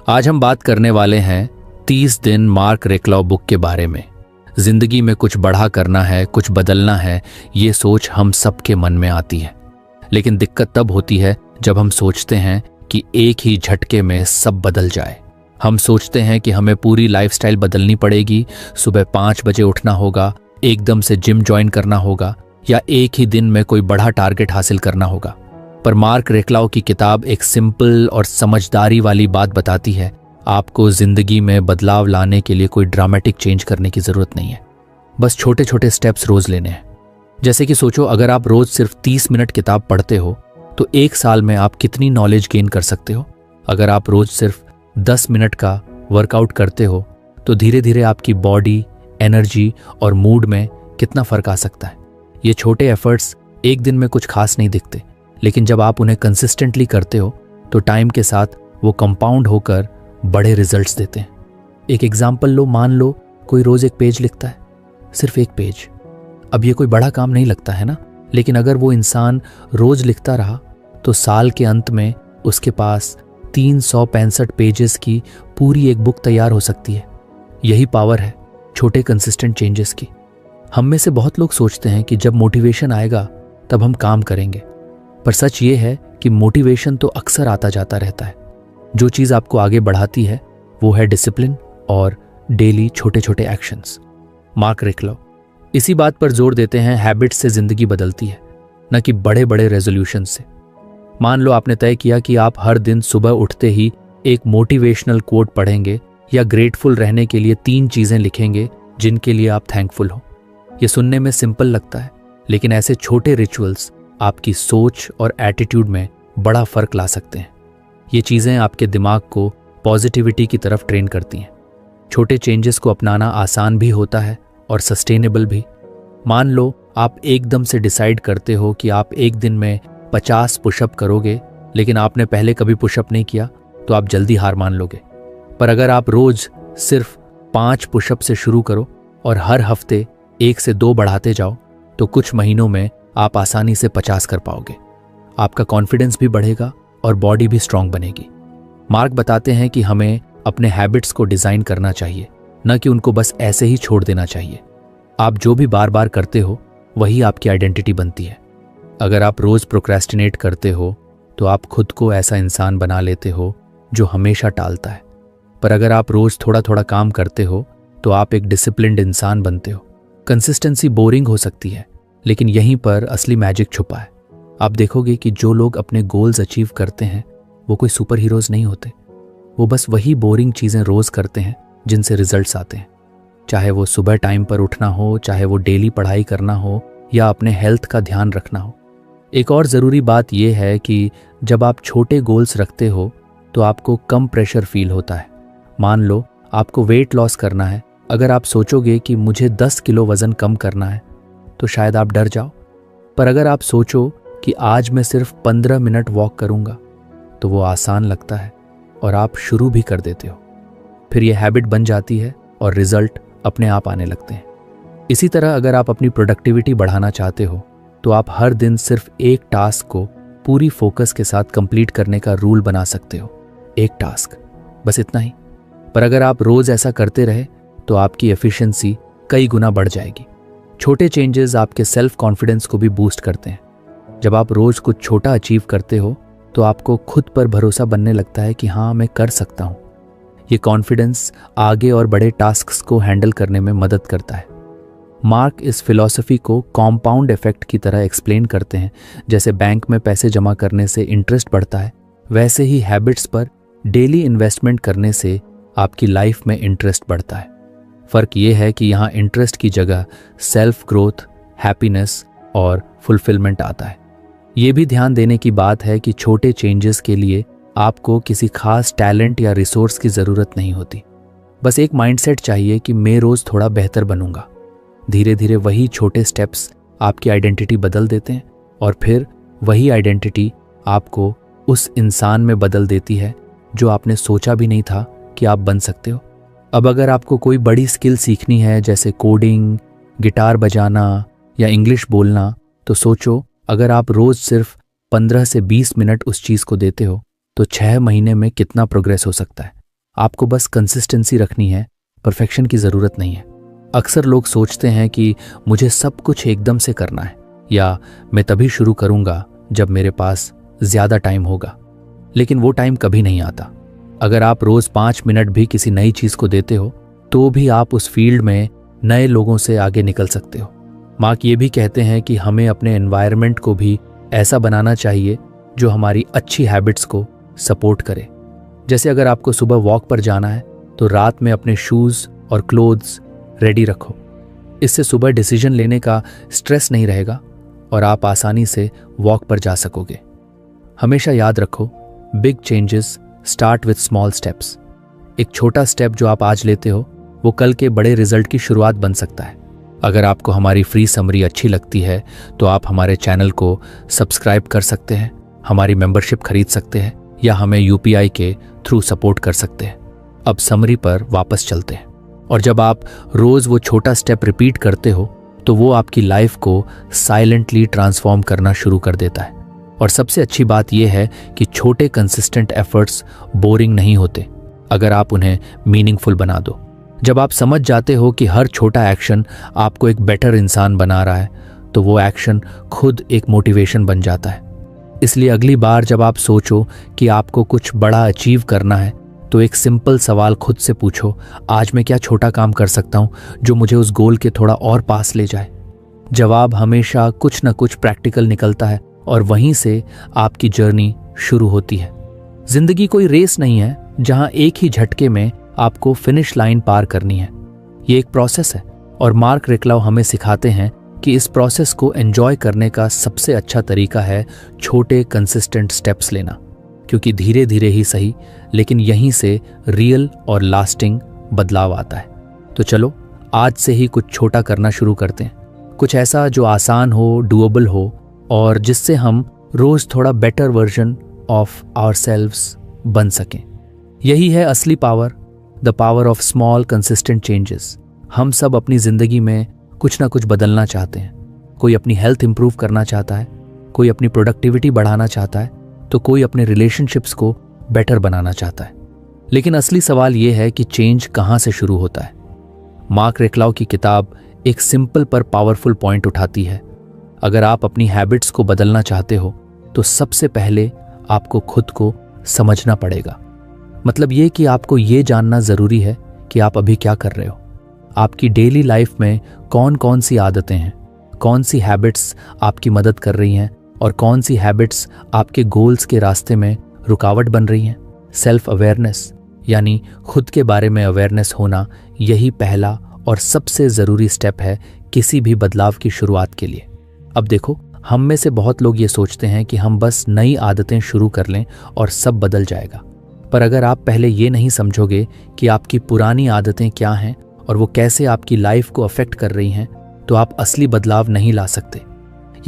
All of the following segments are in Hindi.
आज हम बात करने वाले हैं 30 दिन मार्क रेक्लॉ बुक के बारे में। जिंदगी में कुछ बड़ा करना है, कुछ बदलना है, ये सोच हम सबके मन में आती है। लेकिन दिक्कत तब होती है जब हम सोचते हैं कि एक ही झटके में सब बदल जाए। हम सोचते हैं कि हमें पूरी लाइफस्टाइल बदलनी पड़ेगी, सुबह 5 बजे उठना होगा, एकदम से जिम ज्वाइन करना होगा या एक ही दिन में कोई बड़ा टारगेट हासिल करना होगा। पर मार्क रेक्लॉ की किताब एक सिंपल और समझदारी वाली बात बताती है, आपको जिंदगी में बदलाव लाने के लिए कोई ड्रामेटिक चेंज करने की जरूरत नहीं है, बस छोटे छोटे स्टेप्स रोज लेने हैं। जैसे कि सोचो, अगर आप रोज सिर्फ 30 मिनट किताब पढ़ते हो तो 1 साल में आप कितनी नॉलेज गेन कर सकते हो। अगर आप रोज सिर्फ 10 मिनट का वर्कआउट करते हो तो धीरे धीरे आपकी बॉडी, एनर्जी और मूड में कितना फर्क आ सकता है। ये छोटे एफर्ट्स एक दिन में कुछ खास नहीं दिखते, लेकिन जब आप उन्हें कंसिस्टेंटली करते हो तो टाइम के साथ वो कंपाउंड होकर बड़े रिजल्ट्स देते हैं। एक एग्जाम्पल लो, मान लो कोई रोज एक पेज लिखता है, सिर्फ एक पेज। अब ये कोई बड़ा काम नहीं लगता है ना, लेकिन अगर वो इंसान रोज लिखता रहा तो साल के अंत में उसके पास 365 पेजेस की पूरी एक बुक तैयार हो सकती है। यही पावर है छोटे कंसिस्टेंट चेंजेस की। हम में से बहुत लोग सोचते हैं कि जब मोटिवेशन आएगा तब हम काम करेंगे, पर सच ये है कि मोटिवेशन तो अक्सर आता जाता रहता है। जो चीज़ आपको आगे बढ़ाती है वो है डिसिप्लिन और डेली छोटे छोटे एक्शंस। मार्क रेक्लॉ इसी बात पर जोर देते हैं, हैबिट्स से जिंदगी बदलती है, न कि बड़े बड़े रेजोल्यूशन से। मान लो आपने तय किया कि आप हर दिन सुबह उठते ही एक मोटिवेशनल कोट पढ़ेंगे या ग्रेटफुल रहने के लिए 3 चीजें लिखेंगे जिनके लिए आप थैंकफुल हो। ये सुनने में सिंपल लगता है, लेकिन ऐसे छोटे रिचुअल्स आपकी सोच और एटीट्यूड में बड़ा फर्क ला सकते हैं। ये चीजें आपके दिमाग को पॉजिटिविटी की तरफ ट्रेन करती हैं। छोटे चेंजेस को अपनाना आसान भी होता है और सस्टेनेबल भी। मान लो आप एकदम से डिसाइड करते हो कि आप एक दिन में 50 पुशअप करोगे, लेकिन आपने पहले कभी पुशअप नहीं किया तो आप जल्दी हार मान लोगे। पर अगर आप रोज सिर्फ 5 पुशअप से शुरू करो और हर हफ्ते 1 से 2 बढ़ाते जाओ तो कुछ महीनों में आप आसानी से 50 कर पाओगे। आपका कॉन्फिडेंस भी बढ़ेगा और बॉडी भी स्ट्रांग बनेगी। मार्क बताते हैं कि हमें अपने हैबिट्स को डिजाइन करना चाहिए, न कि उनको बस ऐसे ही छोड़ देना चाहिए। आप जो भी बार बार करते हो वही आपकी आइडेंटिटी बनती है। अगर आप रोज प्रोक्रेस्टिनेट करते हो तो आप खुद को ऐसा इंसान बना लेते हो जो हमेशा टालता है। पर अगर आप रोज थोड़ा थोड़ा काम करते हो तो आप एक डिसिप्लिन्ड इंसान बनते हो। कंसिस्टेंसी बोरिंग हो सकती है, लेकिन यहीं पर असली मैजिक छुपा है। आप देखोगे कि जो लोग अपने गोल्स अचीव करते हैं वो कोई सुपर हीरोज नहीं होते, वो बस वही बोरिंग चीज़ें रोज करते हैं जिनसे रिजल्ट्स आते हैं। चाहे वो सुबह टाइम पर उठना हो, चाहे वो डेली पढ़ाई करना हो या अपने हेल्थ का ध्यान रखना हो। एक और ज़रूरी बात यह है कि जब आप छोटे गोल्स रखते हो तो आपको कम प्रेशर फील होता है। मान लो आपको वेट लॉस करना है, अगर आप सोचोगे कि मुझे 10 किलो वज़न कम करना है तो शायद आप डर जाओ। पर अगर आप सोचो कि आज मैं सिर्फ 15 मिनट वॉक करूंगा तो वो आसान लगता है और आप शुरू भी कर देते हो। फिर ये हैबिट बन जाती है और रिजल्ट अपने आप आने लगते हैं। इसी तरह अगर आप अपनी प्रोडक्टिविटी बढ़ाना चाहते हो तो आप हर दिन सिर्फ एक टास्क को पूरी फोकस के साथ कंप्लीट करने का रूल बना सकते हो। एक टास्क, बस इतना ही। पर अगर आप रोज ऐसा करते रहे तो आपकी एफिशिएंसी कई गुना बढ़ जाएगी। छोटे चेंजेस आपके सेल्फ कॉन्फिडेंस को भी बूस्ट करते हैं। जब आप रोज कुछ छोटा अचीव करते हो तो आपको खुद पर भरोसा बनने लगता है कि हाँ, मैं कर सकता हूँ। ये कॉन्फिडेंस आगे और बड़े टास्क्स को हैंडल करने में मदद करता है। मार्क इस फिलॉसफी को कॉम्पाउंड इफेक्ट की तरह एक्सप्लेन करते हैं। जैसे बैंक में पैसे जमा करने से इंटरेस्ट बढ़ता है, वैसे ही हैबिट्स पर डेली इन्वेस्टमेंट करने से आपकी लाइफ में इंटरेस्ट बढ़ता है। फ़र्क ये है कि यहाँ इंटरेस्ट की जगह सेल्फ ग्रोथ, हैप्पीनेस और फुलफिलमेंट आता है। ये भी ध्यान देने की बात है कि छोटे चेंजेस के लिए आपको किसी खास टैलेंट या रिसोर्स की ज़रूरत नहीं होती। बस एक माइंडसेट चाहिए कि मैं रोज़ थोड़ा बेहतर बनूंगा। धीरे धीरे वही छोटे स्टेप्स आपकी आइडेंटिटी बदल देते हैं और फिर वही आइडेंटिटी आपको उस इंसान में बदल देती है जो आपने सोचा भी नहीं था कि आप बन सकते हो। अब अगर आपको कोई बड़ी स्किल सीखनी है, जैसे कोडिंग, गिटार बजाना या इंग्लिश बोलना, तो सोचो अगर आप रोज सिर्फ 15 से 20 मिनट उस चीज़ को देते हो तो 6 महीने में कितना प्रोग्रेस हो सकता है। आपको बस कंसिस्टेंसी रखनी है, परफेक्शन की ज़रूरत नहीं है। अक्सर लोग सोचते हैं कि मुझे सब कुछ एकदम से करना है, या मैं तभी शुरू करूँगा जब मेरे पास ज़्यादा टाइम होगा। लेकिन वो टाइम कभी नहीं आता। अगर आप रोज़ 5 मिनट भी किसी नई चीज़ को देते हो तो भी आप उस फील्ड में नए लोगों से आगे निकल सकते हो। मार्क ये भी कहते हैं कि हमें अपने एनवायरनमेंट को भी ऐसा बनाना चाहिए जो हमारी अच्छी हैबिट्स को सपोर्ट करे। जैसे अगर आपको सुबह वॉक पर जाना है तो रात में अपने शूज़ और क्लोथ्स रेडी रखो। इससे सुबह डिसीजन लेने का स्ट्रेस नहीं रहेगा और आप आसानी से वॉक पर जा सकोगे। हमेशा याद रखो, big changes start with small steps. एक छोटा स्टेप जो आप आज लेते हो वो कल के बड़े रिजल्ट की शुरुआत बन सकता है। अगर आपको हमारी फ्री समरी अच्छी लगती है तो आप हमारे चैनल को सब्सक्राइब कर सकते हैं, हमारी मेंबरशिप खरीद सकते हैं या हमें UPI के थ्रू सपोर्ट कर सकते हैं। अब समरी पर वापस चलते हैं। और जब आप रोज़ वो छोटा स्टेप रिपीट करते हो तो वो आपकी लाइफ को साइलेंटली ट्रांसफॉर्म करना शुरू कर देता है। और सबसे अच्छी बात यह है कि छोटे कंसिस्टेंट एफर्ट्स बोरिंग नहीं होते अगर आप उन्हें मीनिंगफुल बना दो। जब आप समझ जाते हो कि हर छोटा एक्शन आपको एक बेटर इंसान बना रहा है तो वो एक्शन खुद एक मोटिवेशन बन जाता है। इसलिए अगली बार जब आप सोचो कि आपको कुछ बड़ा अचीव करना है तो एक सिंपल सवाल खुद से पूछो, आज मैं क्या छोटा काम कर सकता हूँ जो मुझे उस गोल के थोड़ा और पास ले जाए। जवाब हमेशा कुछ न कुछ प्रैक्टिकल निकलता है और वहीं से आपकी जर्नी शुरू होती है। जिंदगी कोई रेस नहीं है जहां एक ही झटके में आपको फिनिश लाइन पार करनी है। ये एक प्रोसेस है और मार्क रेक्लाउ हमें सिखाते हैं कि इस प्रोसेस को एंजॉय करने का सबसे अच्छा तरीका है छोटे कंसिस्टेंट स्टेप्स लेना, क्योंकि धीरे धीरे ही सही लेकिन यहीं से रियल और लास्टिंग बदलाव आता है। तो चलो आज से ही कुछ छोटा करना शुरू करते हैं, कुछ ऐसा जो आसान हो, डूएबल हो और जिससे हम रोज थोड़ा बेटर वर्जन ऑफ आवरसेल्व्स बन सकें। यही है असली power, the power of small consistent changes. हम सब अपनी जिंदगी में कुछ ना कुछ बदलना चाहते हैं। कोई अपनी हेल्थ इंप्रूव करना चाहता है, कोई अपनी प्रोडक्टिविटी बढ़ाना चाहता है, तो कोई अपने रिलेशनशिप्स को बेटर बनाना चाहता है। लेकिन असली सवाल यह है कि चेंज कहाँ से शुरू होता है। मार्क रेक्लाउ की किताब एक सिंपल पर पावरफुल पॉइंट उठाती है। अगर आप अपनी हैबिट्स को बदलना चाहते हो तो सबसे पहले आपको खुद को समझना पड़ेगा। मतलब ये कि आपको ये जानना ज़रूरी है कि आप अभी क्या कर रहे हो। आपकी डेली लाइफ में कौन कौन सी आदतें हैं, कौन सी हैबिट्स आपकी मदद कर रही हैं और कौन सी हैबिट्स आपके गोल्स के रास्ते में रुकावट बन रही हैं। सेल्फ अवेयरनेस यानी खुद के बारे में अवेयरनेस होना, यही पहला और सबसे ज़रूरी स्टेप है किसी भी बदलाव की शुरुआत के लिए। अब देखो, हम में से बहुत लोग ये सोचते हैं कि हम बस नई आदतें शुरू कर लें और सब बदल जाएगा। पर अगर आप पहले ये नहीं समझोगे कि आपकी पुरानी आदतें क्या हैं और वो कैसे आपकी लाइफ को अफेक्ट कर रही हैं, तो आप असली बदलाव नहीं ला सकते।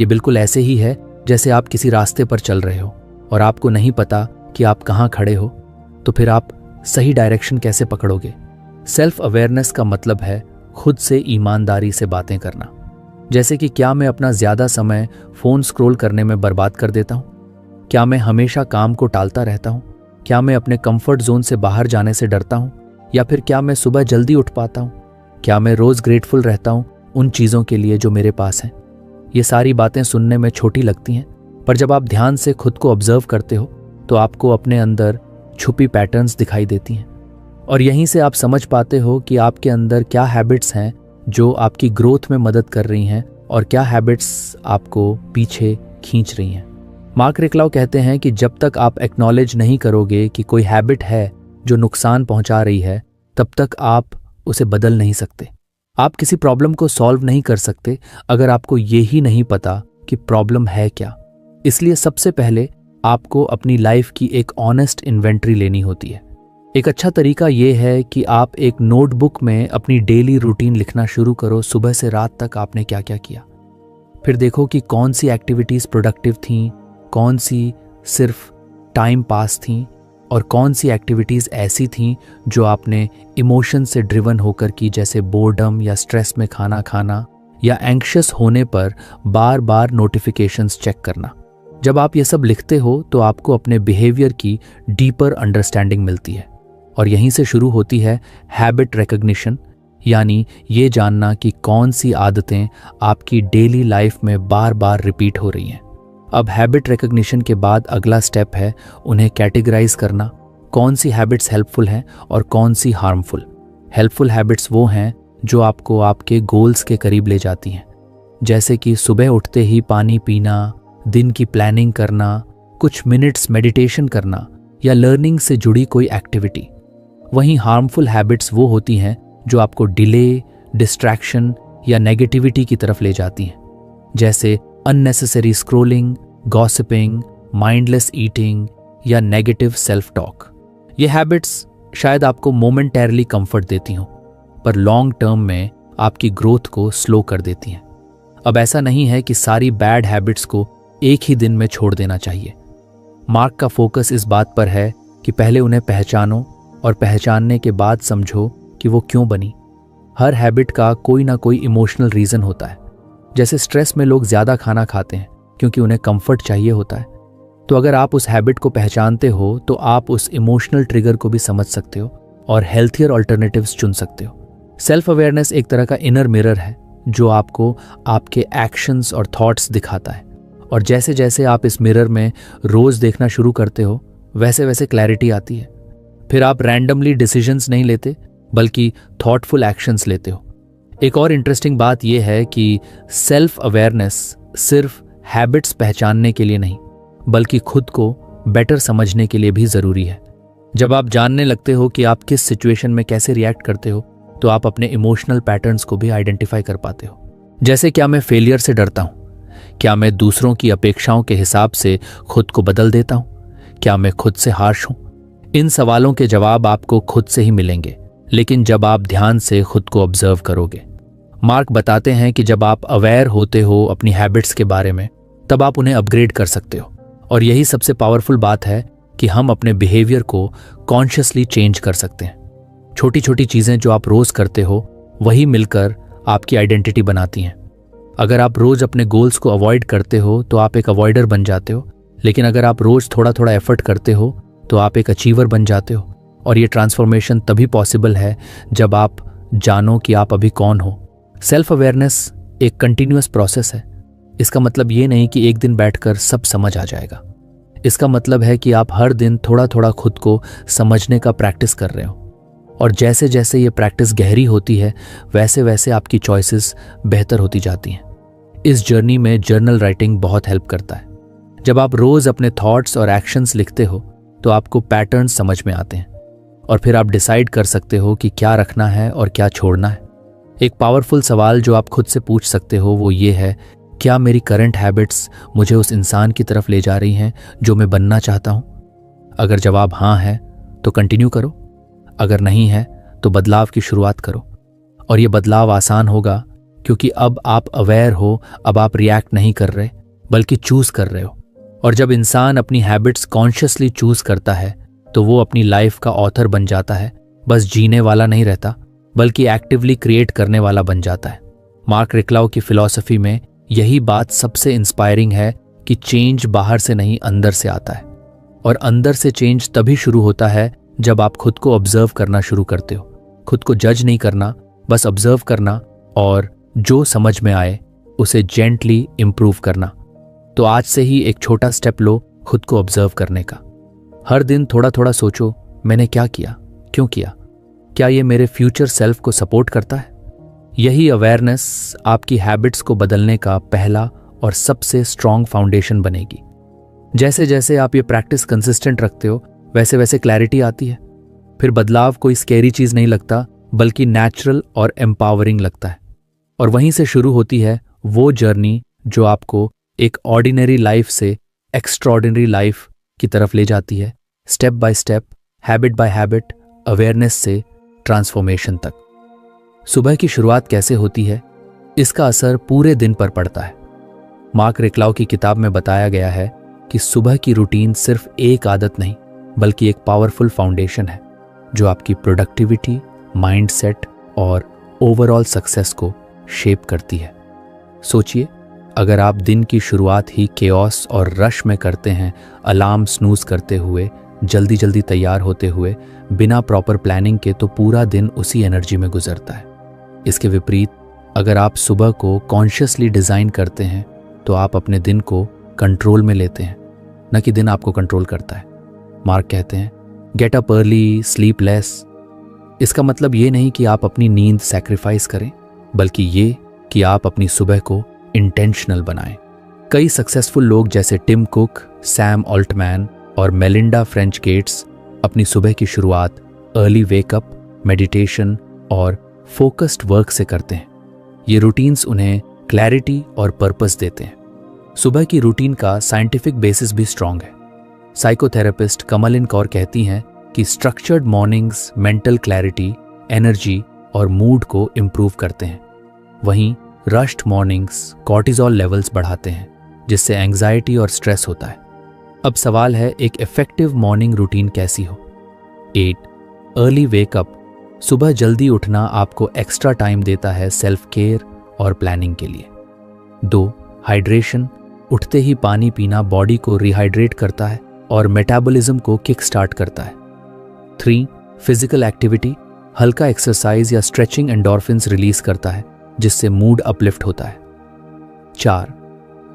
ये बिल्कुल ऐसे ही है जैसे आप किसी रास्ते पर चल रहे हो और आपको नहीं पता कि आप कहाँ खड़े हो, तो फिर आप सही डायरेक्शन कैसे पकड़ोगे। सेल्फ अवेयरनेस का मतलब है खुद से ईमानदारी से बातें करना। जैसे कि क्या मैं अपना ज़्यादा समय फ़ोन स्क्रॉल करने में बर्बाद कर देता हूँ? क्या मैं हमेशा काम को टालता रहता हूँ? क्या मैं अपने कंफर्ट जोन से बाहर जाने से डरता हूँ? या फिर क्या मैं सुबह जल्दी उठ पाता हूँ? क्या मैं रोज़ ग्रेटफुल रहता हूँ उन चीज़ों के लिए जो मेरे पास हैं? ये सारी बातें सुनने में छोटी लगती हैं, पर जब आप ध्यान से खुद को ऑब्जर्व करते हो तो आपको अपने अंदर छुपी पैटर्न्स दिखाई देती हैं और यहीं से आप समझ पाते हो कि आपके अंदर क्या हैबिट्स हैं जो आपकी ग्रोथ में मदद कर रही हैं और क्या हैबिट्स आपको पीछे खींच रही हैं। मार्क रेक्लाउ कहते हैं कि जब तक आप एक्नॉलेज नहीं करोगे कि कोई हैबिट है जो नुकसान पहुंचा रही है, तब तक आप उसे बदल नहीं सकते। आप किसी प्रॉब्लम को सॉल्व नहीं कर सकते अगर आपको ये ही नहीं पता कि प्रॉब्लम है क्या। इसलिए सबसे पहले आपको अपनी लाइफ की एक ऑनेस्ट इन्वेंट्री लेनी होती है। एक अच्छा तरीका यह है कि आप एक नोटबुक में अपनी डेली रूटीन लिखना शुरू करो। सुबह से रात तक आपने क्या क्या किया, फिर देखो कि कौन सी एक्टिविटीज़ प्रोडक्टिव थीं, कौन सी सिर्फ टाइम पास थीं और कौन सी एक्टिविटीज़ ऐसी थीं जो आपने इमोशन से ड्रिवन होकर की, जैसे बोर्डम या स्ट्रेस में खाना खाना या एंग्शियस होने पर बार बार नोटिफिकेशंस चेक करना। जब आप ये सब लिखते हो तो आपको अपने बिहेवियर की डीपर अंडरस्टैंडिंग मिलती है और यहीं से शुरू होती है हैबिट रिकग्निशन, यानी ये जानना कि कौन सी आदतें आपकी डेली लाइफ में बार बार रिपीट हो रही हैं। अब हैबिट रिकग्निशन के बाद अगला स्टेप है उन्हें कैटेगराइज करना, कौन सी हैबिट्स हेल्पफुल हैं और कौन सी हार्मफुल। हेल्पफुल हैबिट्स वो हैं जो आपको आपके गोल्स के करीब ले जाती हैं, जैसे कि सुबह उठते ही पानी पीना, दिन की प्लानिंग करना, कुछ मिनट्स मेडिटेशन करना या लर्निंग से जुड़ी कोई एक्टिविटी। वहीं हार्मफुल हैबिट्स वो होती हैं जो आपको डिले, डिस्ट्रैक्शन या नेगेटिविटी की तरफ ले जाती हैं, जैसे unnecessary scrolling, gossiping, mindless eating या नेगेटिव सेल्फ टॉक। ये हैबिट्स शायद आपको मोमेंटरली कंफर्ट देती हों, पर लॉन्ग टर्म में आपकी ग्रोथ को स्लो कर देती हैं। अब ऐसा नहीं है कि सारी बैड हैबिट्स को एक ही दिन में छोड़ देना चाहिए। मार्क का फोकस इस बात पर है कि पहले उन्हें पहचानो और पहचानने के बाद समझो कि वो क्यों बनी। हर हैबिट का कोई ना कोई इमोशनल रीज़न होता है। जैसे स्ट्रेस में लोग ज़्यादा खाना खाते हैं क्योंकि उन्हें कंफर्ट चाहिए होता है। तो अगर आप उस हैबिट को पहचानते हो तो आप उस इमोशनल ट्रिगर को भी समझ सकते हो और हेल्थियर अल्टरनेटिव्स चुन सकते हो। सेल्फ अवेयरनेस एक तरह का इनर मिरर है जो आपको आपके एक्शंस और थॉट्स दिखाता है, और जैसे जैसे आप इस मिरर में रोज़ देखना शुरू करते हो वैसे वैसे क्लैरिटी आती है। फिर आप रैंडमली डिसीजंस नहीं लेते बल्कि थॉटफुल एक्शंस लेते हो। एक और इंटरेस्टिंग बात यह है कि सेल्फ अवेयरनेस सिर्फ हैबिट्स पहचानने के लिए नहीं बल्कि खुद को बेटर समझने के लिए भी ज़रूरी है। जब आप जानने लगते हो कि आप किस सिचुएशन में कैसे रिएक्ट करते हो तो आप अपने इमोशनल पैटर्न्स को भी आइडेंटिफाई कर पाते हो। जैसे क्या मैं फेलियर से डरता हूँ? क्या मैं दूसरों की अपेक्षाओं के हिसाब से खुद को बदल देता हूँ? क्या मैं खुद से हार्श हूँ? इन सवालों के जवाब आपको खुद से ही मिलेंगे, लेकिन जब आप ध्यान से खुद को ऑब्जर्व करोगे। मार्क बताते हैं कि जब आप अवेयर होते हो अपनी हैबिट्स के बारे में तब आप उन्हें अपग्रेड कर सकते हो, और यही सबसे पावरफुल बात है कि हम अपने बिहेवियर को कॉन्शियसली चेंज कर सकते हैं। छोटी छोटी चीज़ें जो आप रोज़ करते हो वही मिलकर आपकी आइडेंटिटी बनाती हैं। अगर आप रोज़ अपने गोल्स को अवॉइड करते हो तो आप एक अवॉइडर बन जाते हो, लेकिन अगर आप रोज़ थोड़ा थोड़ा एफर्ट करते हो तो आप एक अचीवर बन जाते हो। और ये ट्रांसफॉर्मेशन तभी पॉसिबल है जब आप जानो कि आप अभी कौन हो। सेल्फ अवेयरनेस एक कंटिन्यूअस प्रोसेस है। इसका मतलब ये नहीं कि एक दिन बैठकर सब समझ आ जाएगा। इसका मतलब है कि आप हर दिन थोड़ा थोड़ा खुद को समझने का प्रैक्टिस कर रहे हो, और जैसे जैसे ये प्रैक्टिस गहरी होती है वैसे वैसे आपकी चॉइसेस बेहतर होती जाती हैं। इस जर्नी में जर्नल राइटिंग बहुत हेल्प करता है। जब आप रोज़ अपने थॉट्स और एक्शंस लिखते हो तो आपको पैटर्न्स समझ में आते हैं, और फिर आप डिसाइड कर सकते हो कि क्या रखना है और क्या छोड़ना है। एक पावरफुल सवाल जो आप खुद से पूछ सकते हो वो ये है, क्या मेरी करंट हैबिट्स मुझे उस इंसान की तरफ ले जा रही हैं जो मैं बनना चाहता हूँ? अगर जवाब हाँ है तो कंटिन्यू करो, अगर नहीं है तो बदलाव की शुरुआत करो। और ये बदलाव आसान होगा क्योंकि अब आप अवेयर हो, अब आप रिएक्ट नहीं कर रहे बल्कि चूज कर रहे हो। और जब इंसान अपनी हैबिट्स कॉन्शियसली चूज करता है तो वो अपनी लाइफ का ऑथर बन जाता है, बस जीने वाला नहीं रहता बल्कि एक्टिवली क्रिएट करने वाला बन जाता है। मार्क रिक्लाउ की फिलॉसफी में यही बात सबसे इंस्पायरिंग है कि चेंज बाहर से नहीं अंदर से आता है, और अंदर से चेंज तभी शुरू होता है जब आप खुद को ऑब्जर्व करना शुरू करते हो। खुद को जज नहीं करना, बस ऑब्जर्व करना, और जो समझ में आए उसे जेंटली इम्प्रूव करना। तो आज से ही एक छोटा स्टेप लो खुद को ऑब्जर्व करने का। हर दिन थोड़ा थोड़ा सोचो, मैंने क्या किया, क्यों किया, क्या ये मेरे फ्यूचर सेल्फ को सपोर्ट करता है? यही अवेयरनेस आपकी हैबिट्स को बदलने का पहला और सबसे स्ट्रॉन्ग फाउंडेशन बनेगी। जैसे जैसे आप ये प्रैक्टिस कंसिस्टेंट रखते हो वैसे वैसे क्लैरिटी आती है। फिर बदलाव कोई स्कैरी चीज नहीं लगता बल्कि नेचुरल और एम्पावरिंग लगता है। और वहीं से शुरू होती है वो जर्नी जो आपको एक ऑर्डिनरी लाइफ से एक्स्ट्रॉर्डिनरी लाइफ की तरफ ले जाती है, step by step, habit by habit, awareness से ट्रांसफॉर्मेशन तक। सुबह की शुरुआत कैसे होती है, इसका असर पूरे दिन पर पड़ता है। मार्क रिक्लाउ की किताब में बताया गया है कि सुबह की रूटीन सिर्फ एक आदत नहीं बल्कि एक पावरफुल फाउंडेशन है जो आपकी प्रोडक्टिविटी, माइंडसेट और ओवरऑल सक्सेस को शेप करती है। सोचिए, अगर आप दिन की शुरुआत ही केओस और रश में करते हैं, अलार्म स्नूज करते हुए, जल्दी जल्दी तैयार होते हुए बिना प्रॉपर प्लानिंग के तो पूरा दिन उसी एनर्जी में गुजरता है। इसके विपरीत अगर आप सुबह को कॉन्शियसली डिज़ाइन करते हैं तो आप अपने दिन को कंट्रोल में लेते हैं, न कि दिन आपको कंट्रोल करता है। मार्क कहते हैं, get up early, sleep less. इसका मतलब ये नहीं कि आप अपनी नींद सैक्रिफाइस करें, बल्कि ये कि आप अपनी सुबह को इंटेंशनल बनाएं। कई सक्सेसफुल लोग जैसे टिम कुक, सैम ऑल्टमैन और मेलिंडा फ्रेंच गेट्स अपनी सुबह की शुरुआत अर्ली वेकअप, मेडिटेशन और फोकस्ड वर्क से करते हैं। ये रूटीन्स उन्हें क्लैरिटी और पर्पस देते हैं। सुबह की रूटीन का साइंटिफिक बेसिस भी स्ट्रांग है। साइकोथेरेपिस्ट कमलिन कौर कहती हैं कि structured mornings mental clarity, energy और मूड को इम्प्रूव करते हैं। वहीं रश्ड मॉर्निंग्स कॉर्टिजोल लेवल्स बढ़ाते हैं, जिससे एंग्जाइटी और स्ट्रेस होता है। अब सवाल है, एक इफेक्टिव मॉर्निंग रूटीन कैसी हो? 8. Early wake up. सुबह जल्दी उठना आपको एक्स्ट्रा टाइम देता है सेल्फ केयर और प्लानिंग के लिए। 2. हाइड्रेशन। उठते ही पानी पीना बॉडी को रिहाइड्रेट करता है और मेटाबॉलिज्म को किक स्टार्ट करता है। 3. Physical activity. हल्का एक्सरसाइज या स्ट्रेचिंग एंडोर्फिन्स रिलीज करता है, जिससे मूड अपलिफ्ट होता है। 4.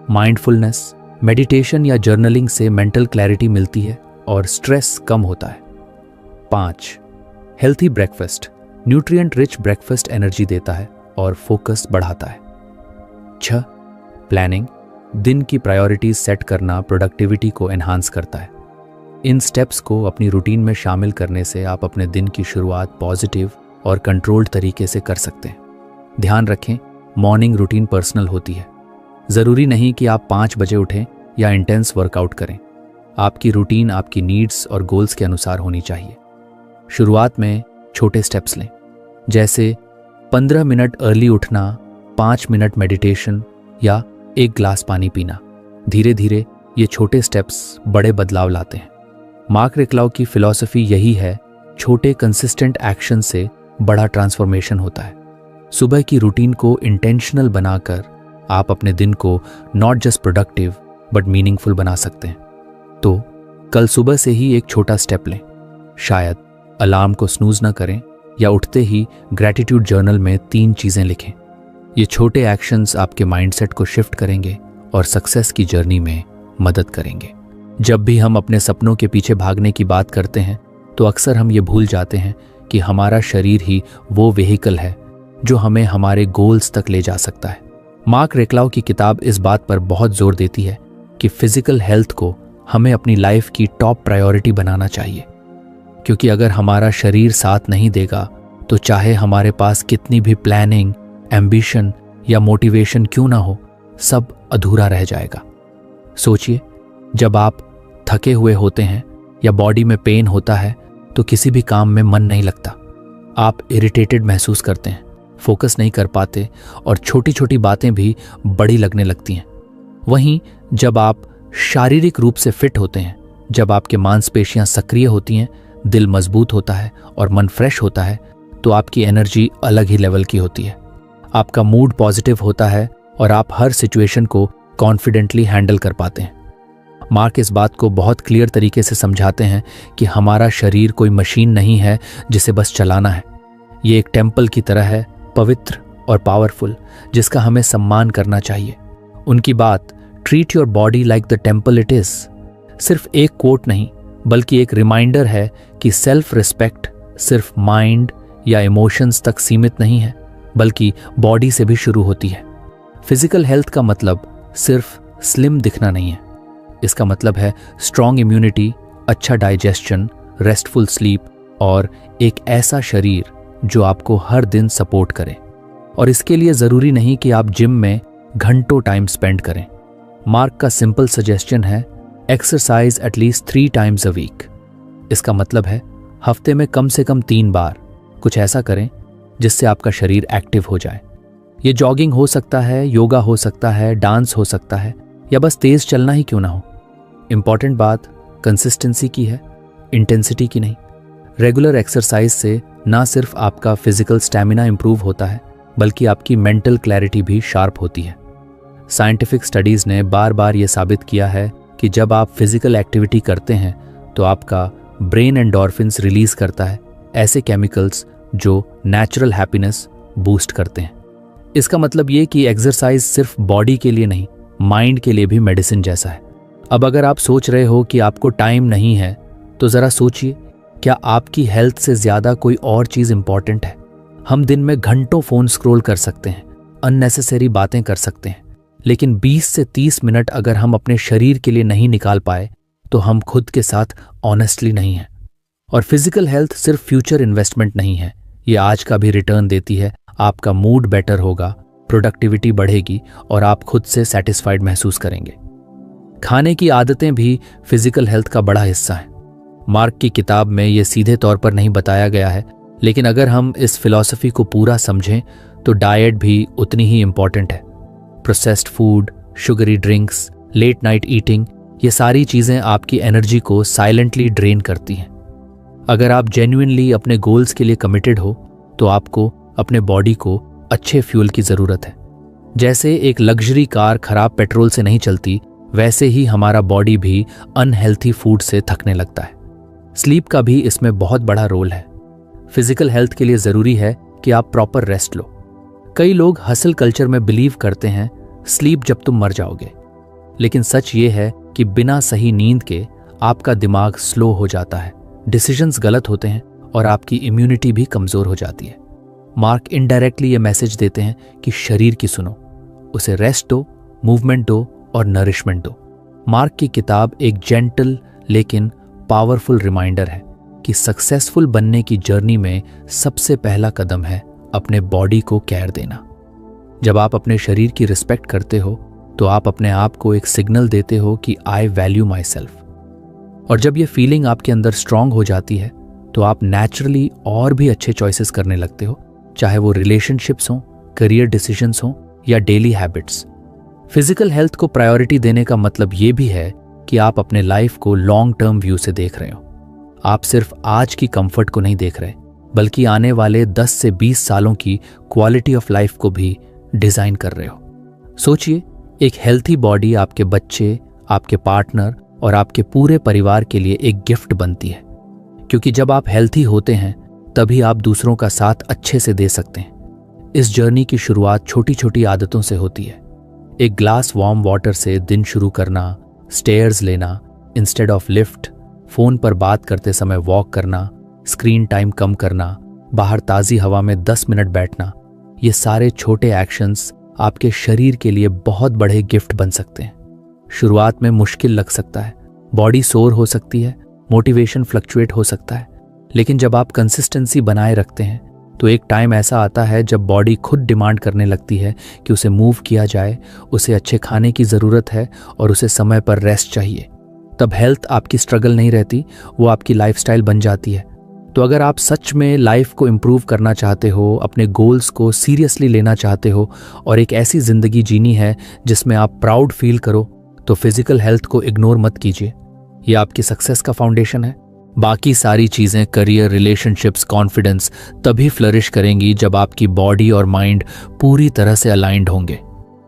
माइंडफुलनेस। मेडिटेशन या जर्नलिंग से मेंटल क्लैरिटी मिलती है और स्ट्रेस कम होता है। 5. Healthy breakfast. Nutrient rich breakfast energy देता है और फोकस बढ़ाता है। 6. प्लानिंग। दिन की प्रायोरिटीज सेट करना प्रोडक्टिविटी को एनहांस करता है। इन स्टेप्स को अपनी रूटीन में शामिल करने से आप अपने दिन की शुरुआत पॉजिटिव और कंट्रोल्ड तरीके से कर सकते हैं। ध्यान रखें, मॉर्निंग रूटीन पर्सनल होती है। ज़रूरी नहीं कि आप 5 बजे उठें या इंटेंस वर्कआउट करें। आपकी रूटीन आपकी नीड्स और गोल्स के अनुसार होनी चाहिए। शुरुआत में छोटे स्टेप्स लें, जैसे 15 मिनट अर्ली उठना, 5 मिनट मेडिटेशन या 1 ग्लास पानी पीना। धीरे धीरे ये छोटे स्टेप्स बड़े बदलाव लाते हैं। मार्क रेक्लाउ की फिलॉसफी यही है, छोटे कंसिस्टेंट एक्शन से बड़ा ट्रांसफॉर्मेशन होता है। सुबह की रूटीन को इंटेंशनल बनाकर आप अपने दिन को not just productive but meaningful बना सकते हैं। तो कल सुबह से ही एक छोटा स्टेप लें। शायद अलार्म को स्नूज न करें या उठते ही ग्रैटिट्यूड जर्नल में 3 चीज़ें लिखें। ये छोटे एक्शंस आपके माइंडसेट को शिफ्ट करेंगे और सक्सेस की जर्नी में मदद करेंगे। जब भी हम अपने सपनों के पीछे भागने की बात करते हैं तो अक्सर हम ये भूल जाते हैं कि हमारा शरीर ही वो व्हीकल है जो हमें हमारे गोल्स तक ले जा सकता है। मार्क रेक्लाउ की किताब इस बात पर बहुत जोर देती है कि फिजिकल हेल्थ को हमें अपनी लाइफ की टॉप प्रायोरिटी बनाना चाहिए, क्योंकि अगर हमारा शरीर साथ नहीं देगा तो चाहे हमारे पास कितनी भी प्लानिंग, एम्बिशन या मोटिवेशन क्यों ना हो, सब अधूरा रह जाएगा। सोचिए, जब आप थके हुए होते हैं या बॉडी में पेन होता है तो किसी भी काम में मन नहीं लगता। आप इरिटेटेड महसूस करते हैं, फोकस नहीं कर पाते और छोटी छोटी बातें भी बड़ी लगने लगती हैं। वहीं जब आप शारीरिक रूप से फिट होते हैं, जब आपके मांसपेशियां सक्रिय होती हैं, दिल मजबूत होता है और मन फ्रेश होता है, तो आपकी एनर्जी अलग ही लेवल की होती है। आपका मूड पॉजिटिव होता है और आप हर सिचुएशन को कॉन्फिडेंटली हैंडल कर पाते हैं। मार्क इस बात को बहुत क्लियर तरीके से समझाते हैं कि हमारा शरीर कोई मशीन नहीं है जिसे बस चलाना है। ये एक टेम्पल की तरह है, पवित्र और पावरफुल, जिसका हमें सम्मान करना चाहिए। उनकी बात treat your body like the temple it is सिर्फ एक कोट नहीं, बल्कि एक रिमाइंडर है कि सेल्फ रिस्पेक्ट सिर्फ माइंड या इमोशंस तक सीमित नहीं है, बल्कि बॉडी से भी शुरू होती है। फिजिकल हेल्थ का मतलब सिर्फ स्लिम दिखना नहीं है। इसका मतलब है स्ट्रॉन्ग इम्यूनिटी, अच्छा डाइजेशन, रेस्टफुल स्लीप और एक ऐसा शरीर जो आपको हर दिन सपोर्ट करे। और इसके लिए ज़रूरी नहीं कि आप जिम में घंटों टाइम स्पेंड करें। मार्क का सिंपल सजेशन है, exercise at least 3 times a week. इसका मतलब है हफ्ते में कम से कम 3 बार कुछ ऐसा करें जिससे आपका शरीर एक्टिव हो जाए। ये जॉगिंग हो सकता है, योगा हो सकता है, डांस हो सकता है या बस तेज चलना ही क्यों ना हो। इंपॉर्टेंट बात कंसिस्टेंसी की है, इंटेंसिटी की नहीं। रेगुलर एक्सरसाइज से ना सिर्फ आपका फिजिकल स्टैमिना इंप्रूव होता है, बल्कि आपकी मेंटल क्लैरिटी भी शार्प होती है। साइंटिफिक स्टडीज़ ने बार बार ये साबित किया है कि जब आप फिजिकल एक्टिविटी करते हैं तो आपका ब्रेन एंडोर्फिन्स रिलीज करता है, ऐसे केमिकल्स जो नेचुरल हैप्पीनेस बूस्ट करते हैं। इसका मतलब ये कि एक्सरसाइज सिर्फ बॉडी के लिए नहीं, माइंड के लिए भी मेडिसिन जैसा है। अब अगर आप सोच रहे हो कि आपको टाइम नहीं है, तो ज़रा सोचिए, क्या आपकी हेल्थ से ज़्यादा कोई और चीज़ इंपॉर्टेंट है? हम दिन में घंटों फ़ोन स्क्रॉल कर सकते हैं, अननेसेसरी बातें कर सकते हैं, लेकिन 20 से 30 मिनट अगर हम अपने शरीर के लिए नहीं निकाल पाए तो हम खुद के साथ ऑनेस्टली नहीं हैं। और फिजिकल हेल्थ सिर्फ फ्यूचर इन्वेस्टमेंट नहीं है, ये आज का भी रिटर्न देती है। आपका मूड बेटर होगा, प्रोडक्टिविटी बढ़ेगी और आप खुद से सेटिस्फाइड महसूस करेंगे। खाने की आदतें भी फिजिकल हेल्थ का बड़ा हिस्सा है। मार्क की किताब में ये सीधे तौर पर नहीं बताया गया है, लेकिन अगर हम इस फिलॉसफी को पूरा समझें तो डाइट भी उतनी ही इम्पॉर्टेंट है। Processed food, sugary drinks, late night eating, ये सारी चीज़ें आपकी एनर्जी को साइलेंटली ड्रेन करती हैं। अगर आप जेन्युइनली अपने गोल्स के लिए कमिटेड हो तो आपको अपने बॉडी को अच्छे फ्यूल की ज़रूरत है। जैसे एक लग्जरी कार खराब पेट्रोल से नहीं चलती, वैसे ही हमारा बॉडी भी अनहेल्थी फूड से थकने लगता है। स्लीप का भी इसमें बहुत बड़ा रोल है। फिजिकल हेल्थ के लिए ज़रूरी है कि आप प्रॉपर रेस्ट लो। कई लोग हसल कल्चर में बिलीव करते हैं स्लीप जब तुम मर जाओगे, लेकिन सच ये है कि बिना सही नींद के आपका दिमाग स्लो हो जाता है, डिसीजंस गलत होते हैं और आपकी इम्यूनिटी भी कमज़ोर हो जाती है। मार्क इनडायरेक्टली ये मैसेज देते हैं कि शरीर की सुनो, उसे रेस्ट दो, मूवमेंट दो और नरिशमेंट दो। मार्क की किताब एक जेंटल लेकिन पावरफुल रिमाइंडर है कि सक्सेसफुल बनने की जर्नी में सबसे पहला कदम है अपने बॉडी को केयर देना। जब आप अपने शरीर की रिस्पेक्ट करते हो तो आप अपने आप को एक सिग्नल देते हो कि आई वैल्यू माई सेल्फ। और जब ये फीलिंग आपके अंदर स्ट्रांग हो जाती है तो आप नेचुरली और भी अच्छे चॉइसेस करने लगते हो, चाहे वो रिलेशनशिप्स हों, करियर डिसीजंस हों या डेली हैबिट्स। फिजिकल हेल्थ को प्रायोरिटी देने का मतलब ये भी है कि आप अपने लाइफ को लॉन्ग टर्म व्यू से देख रहे हो। आप सिर्फ आज की कंफर्ट को नहीं देख रहे, बल्कि आने वाले 10 से 20 सालों की क्वालिटी ऑफ लाइफ को भी डिजाइन कर रहे हो। सोचिए, एक हेल्थी बॉडी आपके बच्चे, आपके पार्टनर और आपके पूरे परिवार के लिए एक गिफ्ट बनती है, क्योंकि जब आप हेल्थी होते हैं तभी आप दूसरों का साथ अच्छे से दे सकते हैं। इस जर्नी की शुरुआत छोटी छोटी आदतों से होती है। एक ग्लास वार्म वाटर से दिन शुरू करना, स्टेयर्स लेना इंस्टेड ऑफ लिफ्ट, फोन पर बात करते समय वॉक करना, स्क्रीन टाइम कम करना, बाहर ताज़ी हवा में 10 मिनट बैठना, ये सारे छोटे एक्शंस आपके शरीर के लिए बहुत बड़े गिफ्ट बन सकते हैं। शुरुआत में मुश्किल लग सकता है, बॉडी सोर हो सकती है, मोटिवेशन फ्लक्चुएट हो सकता है, लेकिन जब आप कंसिस्टेंसी बनाए रखते हैं तो एक टाइम ऐसा आता है जब बॉडी खुद डिमांड करने लगती है कि उसे मूव किया जाए, उसे अच्छे खाने की ज़रूरत है और उसे समय पर रेस्ट चाहिए। तब हेल्थ आपकी स्ट्रगल नहीं रहती, वो आपकी लाइफस्टाइल बन जाती है। तो अगर आप सच में लाइफ को इम्प्रूव करना चाहते हो, अपने गोल्स को सीरियसली लेना चाहते हो और एक ऐसी ज़िंदगी जीनी है जिसमें आप प्राउड फील करो, तो फिजिकल हेल्थ को इग्नोर मत कीजिए। ये आपकी सक्सेस का फाउंडेशन है। बाकी सारी चीज़ें, करियर, रिलेशनशिप्स, कॉन्फिडेंस तभी फ्लरिश करेंगी जब आपकी बॉडी और माइंड पूरी तरह से अलाइंड होंगे।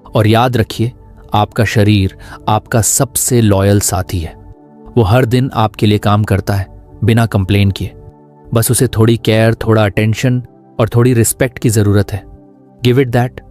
और याद रखिए, आपका शरीर आपका सबसे लॉयल साथी है। वो हर दिन आपके लिए काम करता है बिना कंप्लेन किए। बस उसे थोड़ी केयर, थोड़ा अटेंशन और थोड़ी रिस्पेक्ट की ज़रूरत है। Give it that,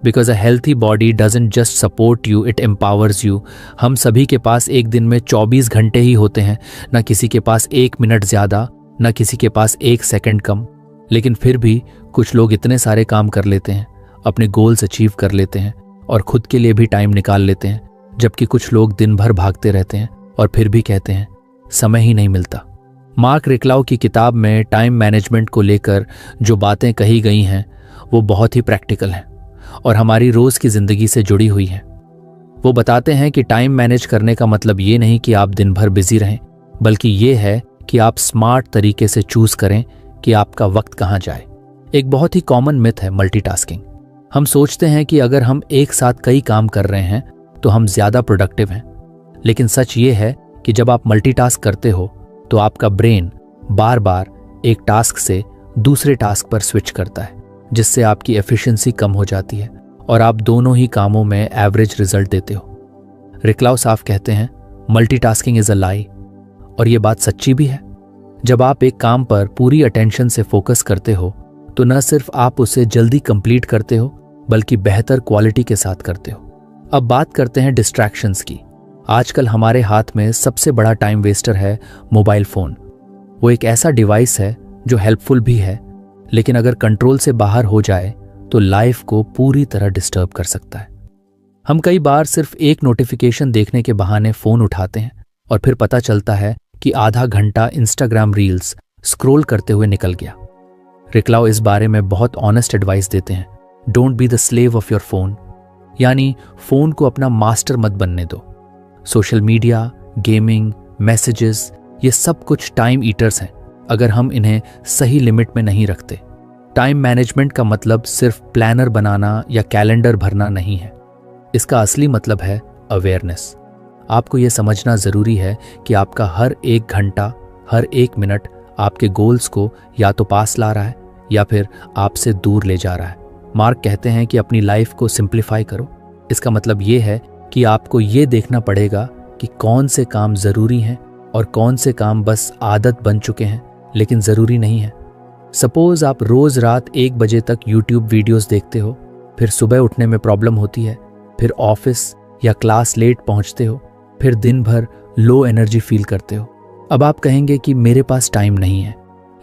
because a healthy body doesn't just support you, it empowers you. हम सभी के पास एक दिन में 24 घंटे ही होते हैं, ना किसी के पास 1 मिनट ज़्यादा, ना किसी के पास 1 सेकंड कम। लेकिन फिर भी कुछ लोग इतने सारे काम कर लेते हैं, अपने गोल्स अचीव कर लेते हैं और खुद के लिए भी टाइम निकाल लेते हैं, जबकि कुछ लोग दिन भर भागते रहते हैं और फिर भी कहते हैं समय ही नहीं मिलता। मार्क रिक्लाउ की किताब में टाइम मैनेजमेंट को लेकर जो बातें कही गई हैं वो बहुत ही प्रैक्टिकल हैं और हमारी रोज़ की ज़िंदगी से जुड़ी हुई हैं। वो बताते हैं कि टाइम मैनेज करने का मतलब ये नहीं कि आप दिन भर बिजी रहें, बल्कि ये है कि आप स्मार्ट तरीके से चूज़ करें कि आपका वक्त कहाँ जाए। एक बहुत ही कॉमन मिथ है मल्टीटास्किंग। हम सोचते हैं कि अगर हम एक साथ कई काम कर रहे हैं तो हम ज़्यादा प्रोडक्टिव हैं, लेकिन सच ये है कि जब आप मल्टीटास्क करते हो तो आपका ब्रेन बार बार एक टास्क से दूसरे टास्क पर स्विच करता है, जिससे आपकी एफिशिएंसी कम हो जाती है और आप दोनों ही कामों में एवरेज रिजल्ट देते हो। रिक्लाउ साफ कहते हैं मल्टीटास्किंग इज अ लाई, और ये बात सच्ची भी है। जब आप एक काम पर पूरी अटेंशन से फोकस करते हो तो न सिर्फ आप उसे जल्दी कंप्लीट करते हो बल्कि बेहतर क्वालिटी के साथ करते हो। अब बात करते हैं डिस्ट्रैक्शंस की। आजकल हमारे हाथ में सबसे बड़ा टाइम वेस्टर है मोबाइल फोन। वो एक ऐसा डिवाइस है जो हेल्पफुल भी है, लेकिन अगर कंट्रोल से बाहर हो जाए तो लाइफ को पूरी तरह डिस्टर्ब कर सकता है। हम कई बार सिर्फ एक नोटिफिकेशन देखने के बहाने फोन उठाते हैं और फिर पता चलता है कि आधा घंटा इंस्टाग्राम रील्स स्क्रॉल करते हुए निकल गया। रिक्लाउ इस बारे में बहुत ऑनेस्ट एडवाइस देते हैं। Don't be the slave of your phone, यानी फोन को अपना मास्टर मत बनने दो। सोशल मीडिया, गेमिंग, मैसेजेस, ये सब कुछ टाइम ईटर्स हैं अगर हम इन्हें सही लिमिट में नहीं रखते। टाइम मैनेजमेंट का मतलब सिर्फ प्लानर बनाना या कैलेंडर भरना नहीं है। इसका असली मतलब है अवेयरनेस। आपको यह समझना जरूरी है कि आपका हर एक घंटा, हर एक मिनट आपके गोल्स को या तो पास ला रहा है या फिर आपसे दूर ले जा रहा है। मार्क कहते हैं कि अपनी लाइफ को सिंप्लीफाई करो। इसका मतलब ये है कि आपको ये देखना पड़ेगा कि कौन से काम जरूरी हैं और कौन से काम बस आदत बन चुके हैं लेकिन जरूरी नहीं है। सपोज आप रोज रात 1 बजे तक यूट्यूब वीडियोस देखते हो, फिर सुबह उठने में प्रॉब्लम होती है, फिर ऑफिस या क्लास लेट पहुंचते हो, फिर दिन भर लो एनर्जी फील करते हो। अब आप कहेंगे कि मेरे पास टाइम नहीं है,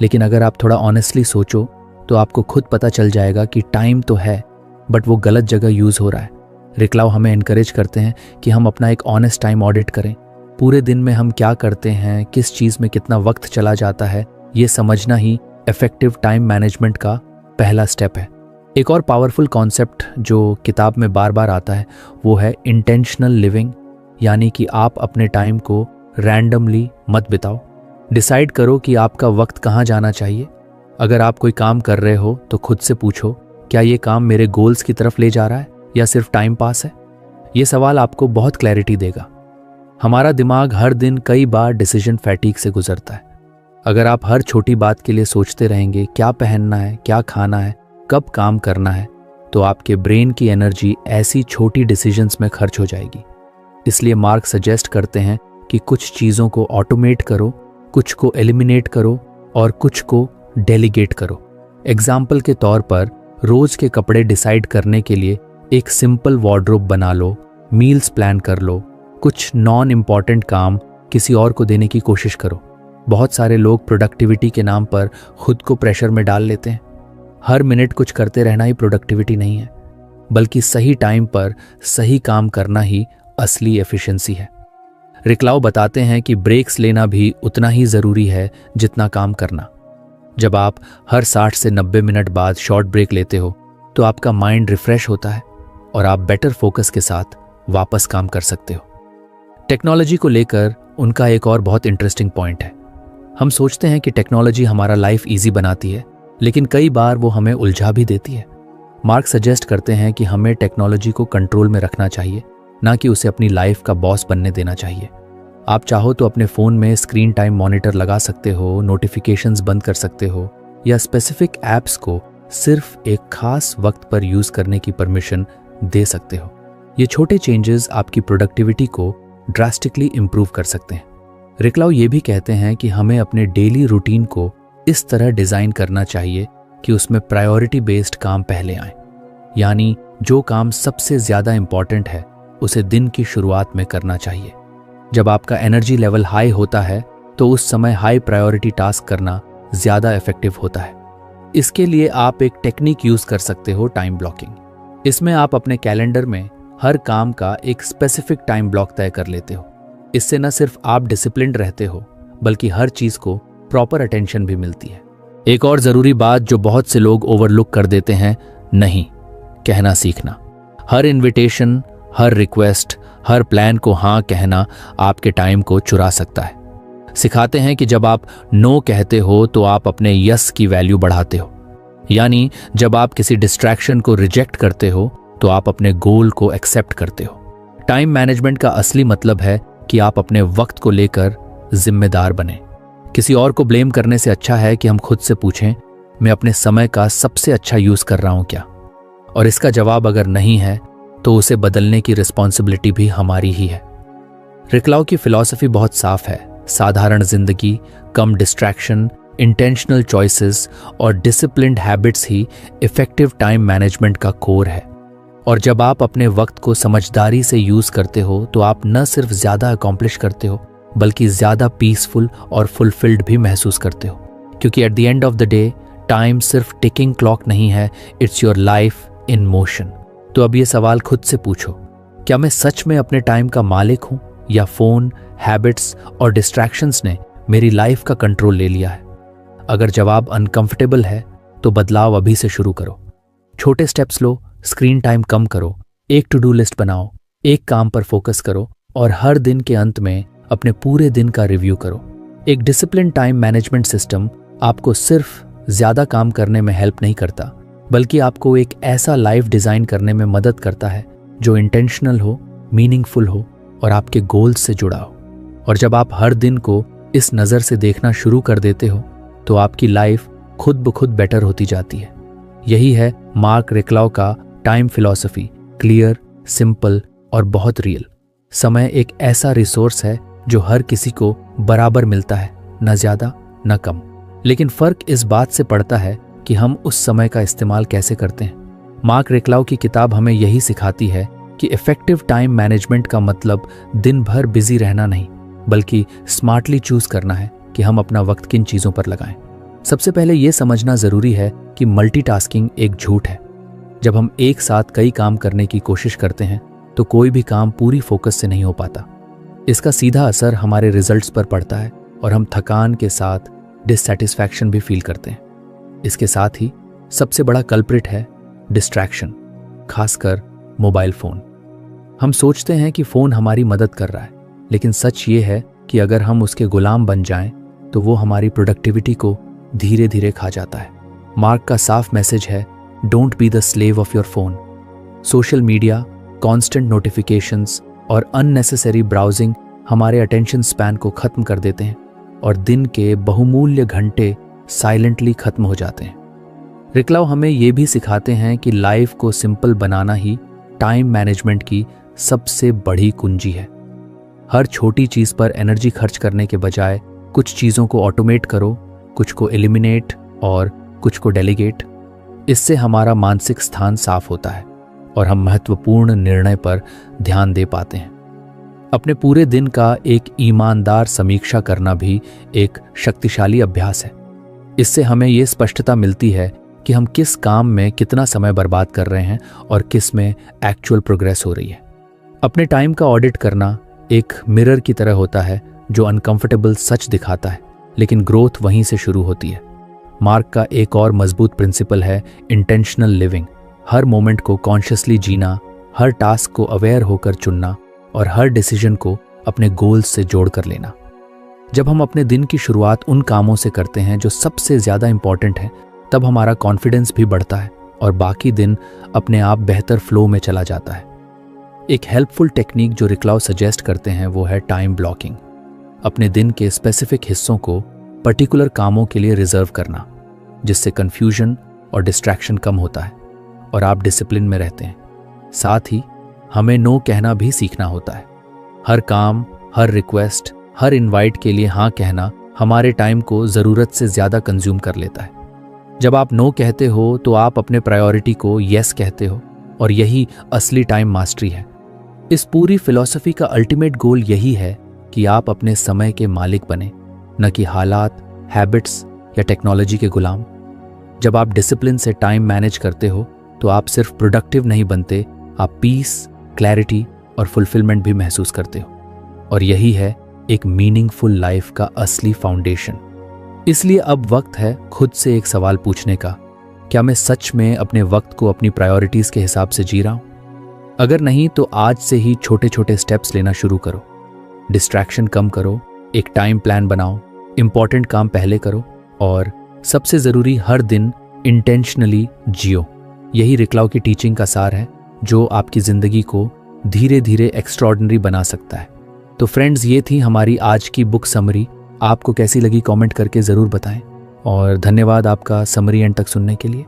लेकिन अगर आप थोड़ा ऑनेस्टली सोचो तो आपको खुद पता चल जाएगा कि टाइम तो है बट वो गलत जगह यूज हो रहा है। रिक्लाउ हमें एनकरेज करते हैं कि हम अपना एक ऑनेस्ट टाइम ऑडिट करें। पूरे दिन में हम क्या करते हैं, किस चीज में कितना वक्त चला जाता है, ये समझना ही इफेक्टिव टाइम मैनेजमेंट का पहला स्टेप है। एक और पावरफुल कॉन्सेप्ट जो किताब में बार बार आता है वो है इंटेंशनल लिविंग, यानी कि आप अपने टाइम को रैंडमली मत बिताओ। डिसाइड करो कि आपका वक्त कहाँ जाना चाहिए। अगर आप कोई काम कर रहे हो तो खुद से पूछो, क्या ये काम मेरे गोल्स की तरफ ले जा रहा है या सिर्फ टाइम पास है? ये सवाल आपको बहुत क्लैरिटी देगा। हमारा दिमाग हर दिन कई बार डिसीजन फैटीग से गुजरता है। अगर आप हर छोटी बात के लिए सोचते रहेंगे, क्या पहनना है, क्या खाना है, कब काम करना है, तो आपके ब्रेन की एनर्जी ऐसी छोटी डिसीजंस में खर्च हो जाएगी। इसलिए मार्क सजेस्ट करते हैं कि कुछ चीज़ों को ऑटोमेट करो, कुछ को एलिमिनेट करो और कुछ को डेलीगेट करो। एग्जाम्पल के तौर पर रोज के कपड़े डिसाइड करने के लिए एक सिंपल वार्डरोब बना लो, मील्स प्लान कर लो, कुछ नॉन इम्पॉर्टेंट काम किसी और को देने की कोशिश करो। बहुत सारे लोग प्रोडक्टिविटी के नाम पर खुद को प्रेशर में डाल लेते हैं। हर मिनट कुछ करते रहना ही प्रोडक्टिविटी नहीं है, बल्कि सही टाइम पर सही काम करना ही असली एफिशिएंसी है। रिक्लाउ बताते हैं कि ब्रेक्स लेना भी उतना ही जरूरी है जितना काम करना। जब आप हर 60 से 90 मिनट बाद शॉर्ट ब्रेक लेते हो तो आपका माइंड रिफ्रेश होता है और आप बेटर फोकस के साथ वापस काम कर सकते हो। टेक्नोलॉजी को लेकर उनका एक और बहुत इंटरेस्टिंग पॉइंट है। हम सोचते हैं कि टेक्नोलॉजी हमारा लाइफ इजी बनाती है, लेकिन कई बार वो हमें उलझा भी देती है। मार्क सजेस्ट करते हैं कि हमें टेक्नोलॉजी को कंट्रोल में रखना चाहिए, ना कि उसे अपनी लाइफ का बॉस बनने देना चाहिए। आप चाहो तो अपने फ़ोन में स्क्रीन टाइम मॉनिटर लगा सकते हो, नोटिफिकेशंस बंद कर सकते हो या स्पेसिफिक ऐप्स को सिर्फ एक खास वक्त पर यूज़ करने की परमिशन दे सकते हो। ये छोटे चेंजेस आपकी प्रोडक्टिविटी को ड्रास्टिकली इम्प्रूव कर सकते हैं। रिक्लाउ ये भी कहते हैं कि हमें अपने डेली रूटीन को इस तरह डिज़ाइन करना चाहिए कि उसमें प्रायोरिटी बेस्ड काम पहले आए, यानी जो काम सबसे ज़्यादा इम्पॉर्टेंट है उसे दिन की शुरुआत में करना चाहिए। जब आपका एनर्जी लेवल हाई होता है तो उस समय हाई प्रायोरिटी टास्क करना ज़्यादा इफेक्टिव होता है। इसके लिए आप एक टेक्निक यूज़ कर सकते हो, टाइम ब्लॉकिंग। इसमें आप अपने कैलेंडर में हर काम का एक स्पेसिफिक टाइम ब्लॉक तय कर लेते हो। इससे न सिर्फ आप डिसिप्लिन्ड रहते हो बल्कि हर चीज़ को प्रॉपर अटेंशन भी मिलती है। एक और ज़रूरी बात जो बहुत से लोग ओवरलुक कर देते हैं, नहीं कहना सीखना। हर इन्विटेशन, हर रिक्वेस्ट, हर प्लान को हाँ कहना आपके टाइम को चुरा सकता है। सिखाते हैं कि जब आप नो कहते हो तो आप अपने यस की वैल्यू बढ़ाते हो, यानी जब आप किसी डिस्ट्रैक्शन को रिजेक्ट करते हो तो आप अपने गोल को एक्सेप्ट करते हो। टाइम मैनेजमेंट का असली मतलब है कि आप अपने वक्त को लेकर जिम्मेदार बने। किसी और को ब्लेम करने से अच्छा है कि हम खुद से पूछें, मैं अपने समय का सबसे अच्छा यूज कर रहा हूं क्या? और इसका जवाब अगर नहीं है तो उसे बदलने की रिस्पॉन्सिबिलिटी भी हमारी ही है। रिक्लाउ की फिलॉसफी बहुत साफ है, साधारण जिंदगी, कम डिस्ट्रैक्शन, इंटेंशनल चॉइसेस और डिसिप्लिन्ड हैबिट्स ही इफेक्टिव टाइम मैनेजमेंट का कोर है। और जब आप अपने वक्त को समझदारी से यूज करते हो तो आप न सिर्फ ज्यादा अकॉम्प्लिश करते हो बल्कि ज्यादा पीसफुल और फुलफिल्ड भी महसूस करते हो, क्योंकि at the end of the day time सिर्फ टिकिंग क्लॉक नहीं है, it's your life in motion. तो अब ये सवाल खुद से पूछो, क्या मैं सच में अपने टाइम का मालिक हूं या फोन, हैबिट्स और डिस्ट्रैक्शंस ने मेरी लाइफ का कंट्रोल ले लिया है? अगर जवाब अनकंफर्टेबल है तो बदलाव अभी से शुरू करो। छोटे स्टेप्स लो, स्क्रीन टाइम कम करो, एक टू डू लिस्ट बनाओ, एक काम पर फोकस करो और हर दिन के अंत में अपने पूरे दिन का रिव्यू करो। एक डिसिप्लिन टाइम मैनेजमेंट सिस्टम आपको सिर्फ ज्यादा काम करने में हेल्प नहीं करता, बल्कि आपको एक ऐसा लाइफ डिजाइन करने में मदद करता है जो इंटेंशनल हो, मीनिंगफुल हो और आपके गोल्स से जुड़ा हो। और जब आप हर दिन को इस नज़र से देखना शुरू कर देते हो तो आपकी लाइफ खुद ब खुद बेटर होती जाती है। यही है मार्क रेक्लाउ का टाइम फिलॉसफी, क्लियर, सिंपल और बहुत रियल। समय एक ऐसा रिसोर्स है जो हर किसी को बराबर मिलता है, न ज्यादा न कम। लेकिन फर्क इस बात से पड़ता है कि हम उस समय का इस्तेमाल कैसे करते हैं। मार्क रेक्लाउ की किताब हमें यही सिखाती है कि इफेक्टिव टाइम मैनेजमेंट का मतलब दिन भर बिजी रहना नहीं, बल्कि स्मार्टली चूज करना है कि हम अपना वक्त किन चीजों पर लगाएं। सबसे पहले यह समझना जरूरी है कि मल्टीटास्किंग एक झूठ है। जब हम एक साथ कई काम करने की कोशिश करते हैं तो कोई भी काम पूरी फोकस से नहीं हो पाता। इसका सीधा असर हमारे रिजल्ट्स पर पड़ता है और हम थकान के साथ डिससैटिस्फैक्शन भी फील करते हैं। इसके साथ ही सबसे बड़ा कल्प्रिट है डिस्ट्रैक्शन, खासकर मोबाइल फोन। हम सोचते हैं कि फोन हमारी मदद कर रहा है, लेकिन सच ये है कि अगर हम उसके गुलाम बन जाएं तो वो हमारी प्रोडक्टिविटी को धीरे धीरे खा जाता है। मार्क का साफ मैसेज है, don't be the slave of your phone. Social media, constant notifications और अननेसेसरी ब्राउजिंग हमारे अटेंशन स्पैन को खत्म कर देते हैं और दिन के बहुमूल्य घंटे साइलेंटली खत्म हो जाते हैं। रेक्लाउ हमें यह भी सिखाते हैं कि लाइफ को सिंपल बनाना ही टाइम मैनेजमेंट की सबसे बड़ी कुंजी है। हर छोटी चीज पर एनर्जी खर्च करने के बजाय कुछ चीजों को ऑटोमेट करो, कुछ को एलिमिनेट और कुछ को डेलीगेट। इससे हमारा मानसिक स्थान साफ होता है और हम महत्वपूर्ण निर्णय पर ध्यान दे पाते हैं। अपने पूरे दिन का एक ईमानदार समीक्षा करना भी एक शक्तिशाली अभ्यास है। इससे हमें ये स्पष्टता मिलती है कि हम किस काम में कितना समय बर्बाद कर रहे हैं और किस में एक्चुअल प्रोग्रेस हो रही है। अपने टाइम का ऑडिट करना एक मिरर की तरह होता है जो अनकंफर्टेबल सच दिखाता है, लेकिन ग्रोथ वहीं से शुरू होती है। मार्क का एक और मजबूत प्रिंसिपल है इंटेंशनल लिविंग। हर मोमेंट को कॉन्शियसली जीना, हर टास्क को अवेयर होकर चुनना और हर डिसीजन को अपने गोल्स से जोड़ कर लेना। जब हम अपने दिन की शुरुआत उन कामों से करते हैं जो सबसे ज्यादा इंपॉर्टेंट है, तब हमारा कॉन्फिडेंस भी बढ़ता है और बाकी दिन अपने आप बेहतर फ्लो में चला जाता है। एक हेल्पफुल टेक्निक जो रेक्लाउ सजेस्ट करते हैं वो है टाइम ब्लॉकिंग। अपने दिन के स्पेसिफिक हिस्सों को पर्टिकुलर कामों के लिए रिजर्व करना, जिससे कंफ्यूजन और डिस्ट्रैक्शन कम होता है और आप डिसिप्लिन में रहते हैं। साथ ही हमें नो कहना भी सीखना होता है। हर काम, हर रिक्वेस्ट, हर इनवाइट के लिए हाँ कहना हमारे टाइम को ज़रूरत से ज़्यादा कंज्यूम कर लेता है। जब आप नो कहते हो तो आप अपने प्रायोरिटी को यस कहते हो और यही असली टाइम मास्टरी है। इस पूरी फिलॉसफी का अल्टीमेट गोल यही है कि आप अपने समय के मालिक बने, न कि हालात, हैबिट्स या टेक्नोलॉजी के गुलाम। जब आप डिसिप्लिन से टाइम मैनेज करते हो तो आप सिर्फ प्रोडक्टिव नहीं बनते, आप पीस, क्लैरिटी और फुलफिलमेंट भी महसूस करते हो। और यही है एक मीनिंगफुल लाइफ का असली फाउंडेशन। इसलिए अब वक्त है खुद से एक सवाल पूछने का, क्या मैं सच में अपने वक्त को अपनी प्रायोरिटीज के हिसाब से जी रहा हूं? अगर नहीं तो आज से ही छोटे छोटे स्टेप्स लेना शुरू करो। डिस्ट्रैक्शन कम करो, एक टाइम प्लान बनाओ, इंपॉर्टेंट काम पहले करो और सबसे जरूरी हर दिन इंटेंशनली जियो। यही रेक्लाउ की टीचिंग का सार है जो आपकी जिंदगी को धीरे धीरे एक्स्ट्रॉर्डिनरी बना सकता है। तो फ्रेंड्स, ये थी हमारी आज की बुक समरी। आपको कैसी लगी कमेंट करके ज़रूर बताएं और धन्यवाद आपका समरी एंड तक सुनने के लिए।